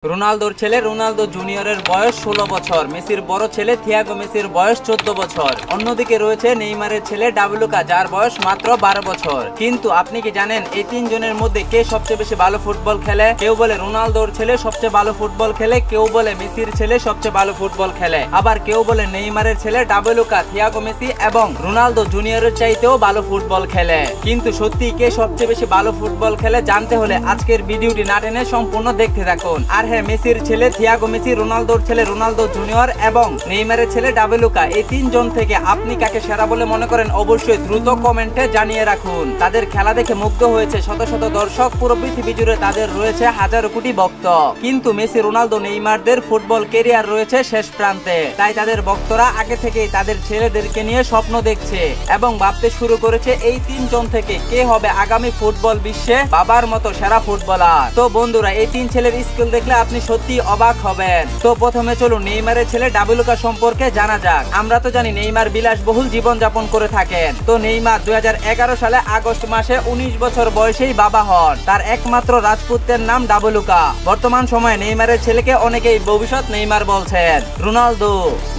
রোনালদোর ছেলে রোনালদো জুনিয়রের বয়স 16 বছর, মেসির বড় ছেলে থিয়াগো মেসির বয়স 14 বছর। অন্যদিকে রয়েছে নেইমারের ছেলে ডাবলুকা, যার বয়স মাত্র 12 বছর। কিন্তু আপনি কি জানেন এই তিনজনের মধ্যে কে সবচেয়ে বেশি ভালো ফুটবল খেলে? কেউ বলে রোনালদোর ছেলে সবচেয়ে ভালো ফুটবল খেলে, কেউ বলে মেসির ছেলে সবচেয়ে ভালো ফুটবল খেলে, আবার কেউ বলে নেইমারের ছেলে ডাবলুকা থিয়াগো মেসি এবং রোনালদো জুনিয়রের চাইতেও ভালো ফুটবল খেলে। কিন্তু সত্যি কে সবচেয়ে বেশি ভালো ফুটবল খেলে জানতে হলে আজকের ভিডিওটি না টেনে সম্পূর্ণ দেখতে থাকুন। আর হ্যাঁ, মেসির ছেলে থিয়াগো মেসি, রোনালদোর ছেলে রোনালদো জুনিয়র এবং নেইমারের ছেলে ডাবলুকা, এই তিনজন থেকে আপনি কাকে সেরা বলে মনে করেন অবশ্যই দ্রুত কমেন্টে জানিয়ে রাখুন। তাদের খেলা দেখে মুগ্ধ হয়েছে শত শত দর্শক, পুরো পৃথিবী জুড়ে তাদের রয়েছে হাজারো কোটি ভক্ত। কিন্তু মেসি, রোনালদো, নেইমারদের ফুটবল ক্যারিয়ার রয়েছে শেষ প্রান্তে, তাই তাদের ভক্তরা আগে থেকেই তাদের ছেলেদেরকে নিয়ে স্বপ্ন দেখছে এবং ভাবতে শুরু করেছে এই তিনজন থেকে কে হবে আগামী ফুটবল বিশ্বে বাবার মতো সেরা ফুটবলার। তো বন্ধুরা, এই তিন ছেলের স্কিল দেখলে আপনি সত্যি অবাক হবেন। তো প্রথমে চলুন নেইমারের ছেলে ডাবলুকা সম্পর্কে জানা যাক। আমরা তো জানি নেইমার বিলাসবহুল জীবন যাপন করে থাকেন। তো নেইমার 2011 সালে আগস্ট মাসে 19 বছর বয়সেই বাবা হন। তার একমাত্র রাজপুত্রের নাম ডাবলুকা। বর্তমান সময়ে নেইমারের ছেলেকে অনেকেই ভবিষ্যৎ নেইমার বলছেন। রোনালদো,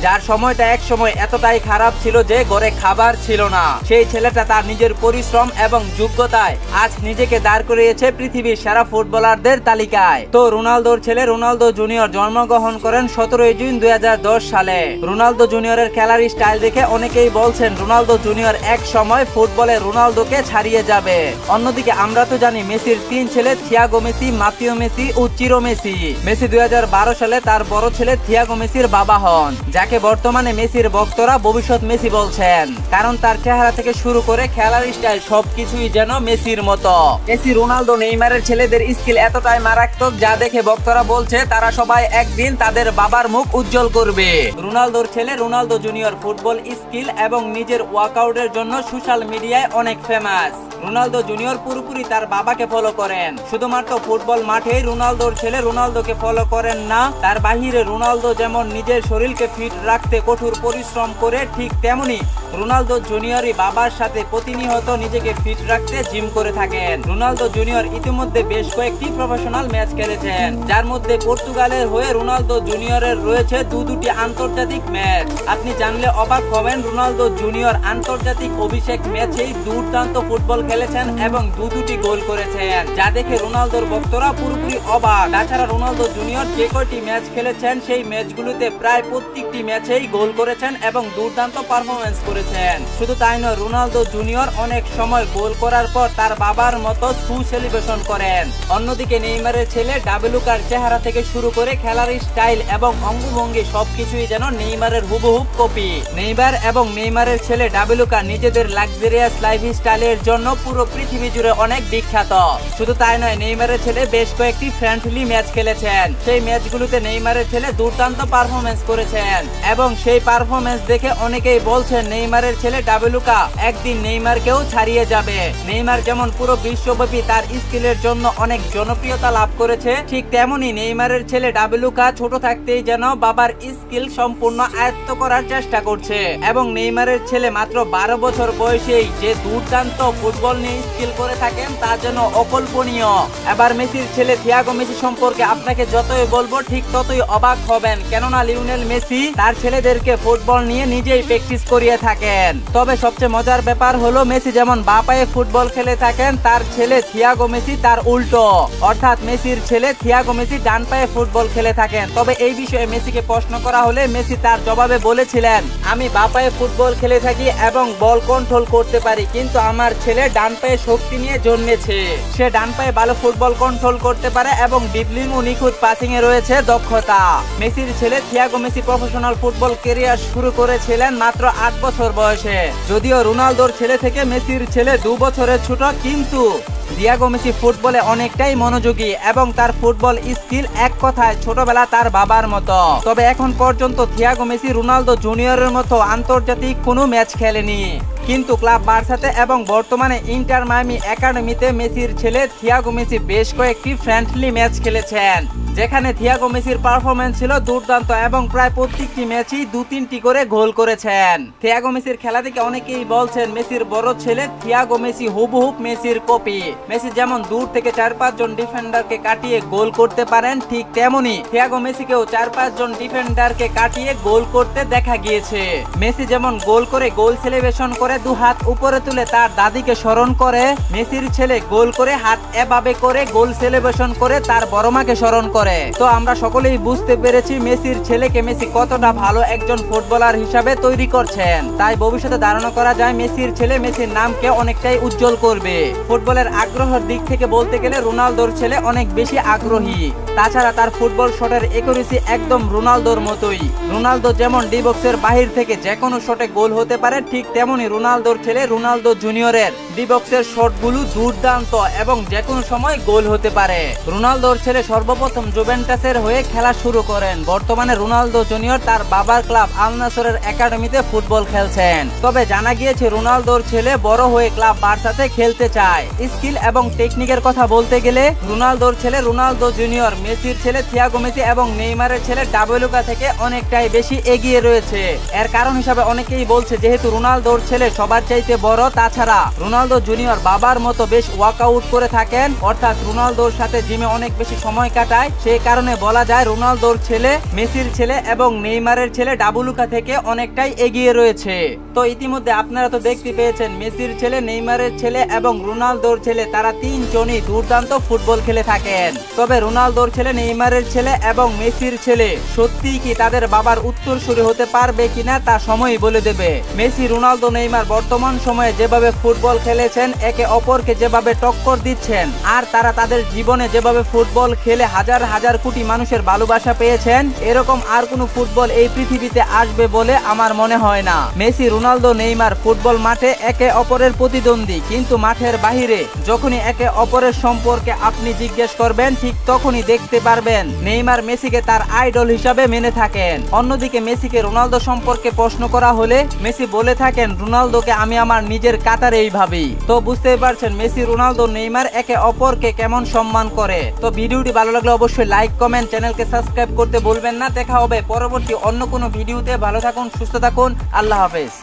যার সময়টা এক সময় এতটাই খারাপ ছিল যে ঘরে খাবার ছিল না, সেই ছেলেটা তার নিজের পরিশ্রম এবং যোগ্যতায় আজ নিজেকে দাঁড় করিয়েছে পৃথিবীর সেরা ফুটবলারদের তালিকায়। তো রোনালদোর ছেলে রোনালদো জুনিয়র জন্মগ্রহণ করেন 17 জুন 2010 সালে। রোনালদো জুনিয়রের খেলার স্টাইল দেখে অনেকেই বলছেন রোনালদো জুনিয়র এক সময় ফুটবলে রোনালদোকে ছাড়িয়ে যাবে। অন্যদিকে আমরা তো জানি মেসির তিন ছেলে থিয়াগো মেসি, মাতিও মেসি ও চিরো মেসি। মেসি 2012 সালে তার বড় ছেলে থিয়াগো মেসির বাবা হন, যাকে বর্তমানে মেসির ভক্তরা ভবিষ্যৎ মেসি বলছেন, কারণ তার চেহারা থেকে শুরু করে খেলার স্টাইল সবকিছুই যেন মেসির মতো। মেসি, রোনালদো, নেইমারের ছেলেদের স্কিল এতটাই মারাত্মক যা দেখে ভক্তরা বলছে তারা সবাই একদিন তাদের বাবার মুখ উজ্জ্বল করবে। রোনালদোর ছেলে রোনালদো জুনিয়র ফুটবল স্কিল এবং নিজের ওয়ার্কআউটের জন্য সোশ্যাল মিডিয়ায় অনেক ফেমাস। রোনালদো জুনিয়র পুরোপুরি তার বাবাকে ফলো করেন। শুধুমাত্র ফুটবল মাঠেই রোনালদোর ছেলে রোনালদোকে ফলো করেন না, তার বাহিরে রোনালদো যেমন নিজের শরীরকে ফিট রাখতে কঠোর পরিশ্রম করে, ঠিক তেমনি রোনালদো জুনিয়রই বাবার সাথে প্রতিনিয়ত নিজেকে ফিট রাখতে জিম করে থাকেন। রোনালদো জুনিয়র ইতিমধ্যে বেশ কয়েকটি প্রফেশনাল ম্যাচ খেলেছেন, যার মধ্যে পর্তুগালের হয়ে রোনালদো জুনিয়রের রয়েছে দুটি আন্তর্জাতিক ম্যাচ। আপনি জানলে অবাক হবেন, রোনালদো জুনিয়র আন্তর্জাতিক অভিষেক ম্যাচেই দুর্দান্ত ফুটবল খেলেছেন এবং দুটি গোল করেছেন, যা দেখে রোনালদোর ভক্তরা পুরোপুরি অবাক। তাছাড়া রোনালদো জুনিয়র যে কয়টি ম্যাচ খেলেছেন সেই ম্যাচগুলোতে প্রায় প্রত্যেকটি ম্যাচেই গোল করেছেন এবং দুর্দান্ত পারফরমেন্স করেছেন। শুধু তাই নয়, রোনালদো জুনিয়র অনেক সময় গোল করার পর তার বাবার মতো সেলিব্রেশন করেন। অন্যদিকে নেইমারের ছেলে ডাবলুকার চেহারা থেকে শুরু করে খেলার স্টাইল এবং অঙ্গভঙ্গি সবকিছুই যেন নেইমারের হুবহুব কপি। নেইমার এবং নেইমারের ছেলে ডাবলুকা নিজেদের লাক্সারিয়াস লাইফ স্টাইলের জন্য পুরো পৃথিবী জুড়ে অনেক বিখ্যাত। শুধু তাই নয়, নেইমারের ছেলে বেশ কয়েকটি ফ্রেন্ডলি ম্যাচ খেলেছেন। সেই ম্যাচগুলোতে নেইমারের ছেলে দুর্দান্ত পারফরমেন্স করেছেন এবং সেই পারফরমেন্স দেখে অনেকেই বলছেন নেইমারের ছেলে ডাবলুকা একদিন নেইমারকেও ছাড়িয়ে যাবে। নেইমার যেমন পুরো বিশ্বব্যাপী তার স্কিলের জন্য অনেক জনপ্রিয়তা লাভ করেছে, ঠিক তেমনি নেইমারের ছেলে ডাবলুকা ছোট থাকতেই যেন বাবার স্কিল সম্পূর্ণ আয়ত্ত করার চেষ্টা করছে এবং নেইমারের ছেলে মাত্র 12 বছর বয়সেই যে দুর্দান্ত ফুটবল নিয়ে স্কিল করে থাকেন তা যেন অকল্পনীয়। এবার মেসির ছেলে থিয়াগো মেসি সম্পর্কে আপনাকে যতই বলবো ঠিক ততই অবাক হবেন, কেননা লিওনেল মেসি তার ছেলেদেরকে ফুটবল নিয়ে নিজেই প্র্যাকটিস করিয়ে থাকেন। তবে সবচেয়ে মজার ব্যাপার হলো মেসি যেমন বাঁ পায়ে ফুটবল খেলে থাকেন, তার ছেলে থিয়াগো মেসি তার উল্টো, অর্থাৎ মেসির ছেলে থিয়াগো মেসি ডান পায়ে ফুটবল খেলে থাকেন। তবে এই বিষয়ে মেসিকে প্রশ্ন করা হলে মেসি তার জবাবে বলেছিলেন, আমি বাঁ পায়ে ফুটবল খেলে থাকি এবং বল কন্ট্রোল করতে পারি, কিন্তু আমার ছেলে ডান পায়ে শক্তি নিয়ে জন্মেছে। সে ডান পায়ে ভালো ফুটবল কন্ট্রোল করতে পারে এবং ডিপলিং ও নিখুঁত পাসিং এ রয়েছে দক্ষতা। মেসির ছেলে Thiago Messi professional football career শুরু করেছিলেন মাত্র 8 বছর বয়সে। যদিও রোনালদোর ছেলে থেকে মেসির ছেলে 2 বছরের ছোট, কিন্তু থিয়াগো মেসি ফুটবলে অনেকটাই মনোযোগী এবং তার ফুটবল স্কিল এক কথায় ছোটবেলা তার বাবার মতো। তবে এখন পর্যন্ত থিয়াগো মেসি রোনালদো জুনিয়রের মতো আন্তর্জাতিক কোনো ম্যাচ খেলেনি, কিন্তু ক্লাব বার্সাতে এবং বর্তমানে ইন্টার মায়ামি একাডেমিতে মেসির ছেলে থিয়াগো মেসি বেশ কয়েকটি ফ্রেন্ডলি ম্যাচ খেলেছেন, যেখানে থিয়াগো মেসির পারফরমেন্স ছিল দুর্দান্ত এবং প্রায় প্রত্যেকটি ম্যাচই 2-3টি করে গোল করেছেন। থিয়াগো মেসির খেলা থেকে অনেকেই বলছেন মেসির বড় ছেলে থিয়াগো মেসি হুবহুব মেসির কপি। মেসি যেমন দূর থেকে 4-5 জন ডিফেন্ডারকে কাটিয়ে গোল করতে পারেন, ঠিক তেমনি থিয়াগো মেসিকেও 4-5 জন ডিফেন্ডারকে কাটিয়ে গোল করতে দেখা গিয়েছে। মেসি যেমন গোল করে গোল সেলিব্রেশন করে 2 হাত উপরে তুলে তার দাদিকে স্মরণ করে, মেসির ছেলে গোল করে হাত এভাবে করে গোল সেলিব্রেশন করে তার বড় মাকে স্মরণ করে। তো আমরা সকলেই বুঝতে পেরেছি মেসির ছেলেকে মেসি কতটা ভালো একজন ফুটবলার হিসাবে তৈরি করছেন। তাই ভবিষ্যতে ধারণা করা যায় মেসির ছেলে মেসির নামকে অনেকটাই উজ্জ্বল করবে। ফুটবলের আগ্রহের দিক থেকে বলতে গেলে রোনালদোর ছেলে অনেক বেশি আগ্রহী। তাছাড়া তার ফুটবল শটের একুরেসি একদম রোনালদোর মতোই। রোনালদো যেমন ডি বক্সের বাহির থেকে যে কোনো শটে গোল হতে পারে, ঠিক তেমনি রোনালদোর ছেলে রোনালদো জুনিয়রের ডি বক্সের শটগুলো দুর্দান্ত এবং যে কোনো সময় গোল হতে পারে। রোনালদোর ছেলে সর্বপ্রথম জুভেন্টাসের হয়ে খেলা শুরু করেন। বর্তমানে রোনালদো জুনিয়র তার বাবার ক্লাব আল নাসরের একাডেমিতে ফুটবল খেলছেন। তবে জানা গিয়েছে রোনালদোর ছেলে বড় হয়ে ক্লাব বার্সাতে খেলতে চায়। স্কিল এবং টেকনিকের কথা বলতে গেলে রোনালদোর ছেলে রোনালদো জুনিয়র মেসির ছেলে থিয়াগো মেসি এবং নেইমারের ছেলে ডাবলুকা থেকে অনেকটাই বেশি এগিয়ে রয়েছে। এর কারণ হিসাবে অনেকেই বলছে যেহেতু রোনালদোর ছেলে সবার চাইতে বড়, তাছাড়া রোনালদো জুনিয়র বাবার মতো বেশ ওয়ার্কআউট করে থাকেন, অর্থাৎ রোনালদোর সাথে জিমে অনেক বেশি সময় কাটায়। সেই কারণে বলা যায় রোনালদোর ছেলে মেসির ছেলে এবং নেইমারের ছেলে ডাবলুকা থেকে অনেকটাই এগিয়ে রয়েছে। তো ইতিমধ্যে আপনারা তো দেখতে পেয়েছেন মেসির ছেলে, নেইমারের ছেলে এবং রোনালদোর ছেলে তারা তিনজনই দুর্দান্ত ফুটবল খেলে থাকেন। তবে রোনালদোর ছেলে, নেইমারের ছেলে এবং মেসির ছেলে সত্যিই কি তাদের বাবার উত্তরসূরি হতে পারবে কিনা তা সময়ই বলে দেবে। মেসি, রোনালদো, নেইমার বর্তমান সময়ে যেভাবে ফুটবল খেলেছেন, একে অপরকে যেভাবে টক্কর দিচ্ছেন, আর তারা তাদের জীবনে যেভাবে ফুটবল খেলে হাজার হাজার কোটি মানুষের ভালোবাসা পেয়েছেন, এরকম আর কোনো ফুটবল এই পৃথিবীতে আসবে বলে আমার মনে হয় না। মেসি, রোনালদো, নেইমার ফুটবল মাঠে একে অপরের প্রতিদ্বন্দ্বী, কিন্তু মাঠের বাহিরে যখনই একে অপরের সম্পর্কে আপনি জিজ্ঞেস করবেন, ঠিক তখনই দেখতে পারবেন নেইমার মেসিকে তার আইডল হিসাবে মেনে থাকেন। অন্যদিকে মেসিকে রোনালদো সম্পর্কে প্রশ্ন করা হলে মেসি বলে থাকেন, রোনালদোকে আমি আমার নিজের কাতারেই ভাবি। তো বুঝতেই পারছেন মেসি, রোনালদো, নেইমার একে অপরকে কেমন সম্মান করে। তো ভিডিওটি ভালো লাগলে অবশ্যই লাইক, কমেন্ট, চ্যানেলকে সাবস্ক্রাইব করতে ভুলবেন না। দেখা হবে পরবর্তী অন্য কোনো ভিডিওতে। ভালো থাকুন, সুস্থ থাকুন, আল্লাহ হাফেজ।